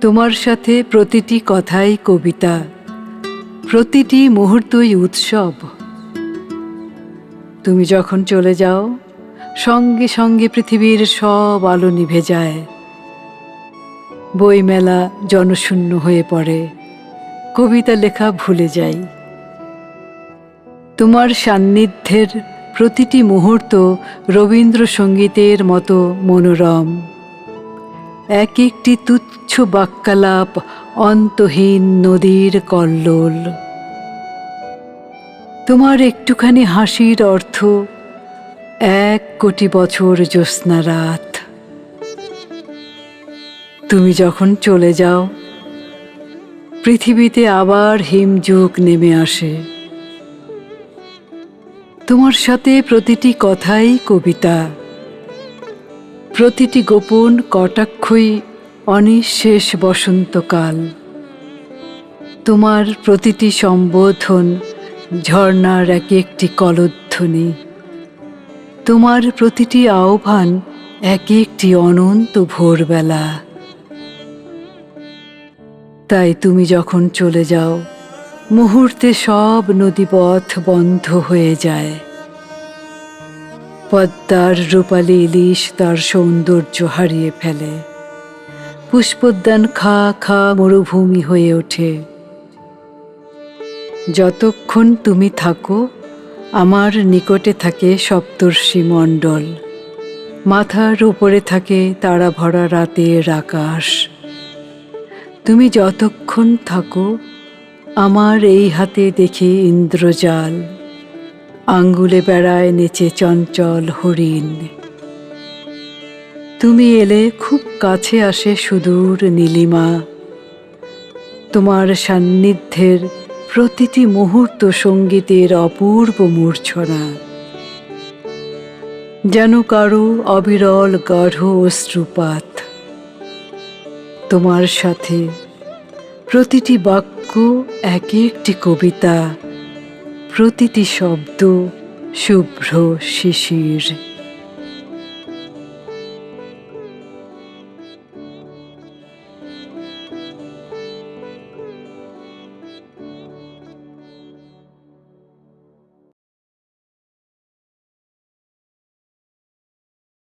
তোমার সাথে প্রতিটি কথাই কবিতা, প্রতিটি মুহূর্তই উৎসব। তুমি যখন চলে যাও, সঙ্গে সঙ্গে পৃথিবীর সব আলো নিভে যায়। বইমেলা জনশূন্য হয়ে পড়ে, কবিতা লেখা ভুলে যাই। তোমার সান্নিধ্যের প্রতিটি মুহূর্ত রবীন্দ্রসঙ্গীতের মতো মনোরম। এক একটি তুচ্ছ বাক্যালাপ অন্তহীন নদীর কল্লোল। তোমার একটুখানি হাসির অর্থ 1,000,000,000 বছর জ্যোৎস্না রাত। তুমি যখন চলে যাও, পৃথিবীতে আবার হিমযুগ নেমে আসে। তোমার সাথে প্রতিটি কথাই কবিতা, প্রতিটি গোপন কটাক্ষই অনিঃশেষ বসন্তকাল। তোমার প্রতিটি সম্বোধন ঝর্ণার এক একটি কলধ্বনি। তোমার প্রতিটি আহ্বান এক একটি অনন্ত ভোরবেলা। তাই তুমি যখন চলে যাও, মুহূর্তে সব নদীপথ বন্ধ হয়ে যায়। পদ্মার রূপালী ইলিশ তার সৌন্দর্য হারিয়ে ফেলে। পুষ্পোদ্যান খা খা মরুভূমি হয়ে ওঠে। যতক্ষণ তুমি থাকো, আমার নিকটে থাকে সপ্তর্ষি মণ্ডল। মাথার উপরে থাকে তারা ভরা রাতের আকাশ। তুমি যতক্ষণ থাকো, আমার এই হাতে দেখি ইন্দ্রজাল। আঙ্গুলে বেড়ায় নেচে চঞ্চল হরিণ। তুমি এলে খুব কাছে আসে সুদূর নীলিমা। তোমার সান্নিধ্যের প্রতিটি মুহূর্ত সঙ্গীতের অপূর্ব মূর্ছনা। যেন কারো অবিরল গাঢ় অশ্রুপাত। তোমার সাথে প্রতিটি বাক্য এক একটি কবিতা, প্রতিটি শব্দ শুভ্র শিশির।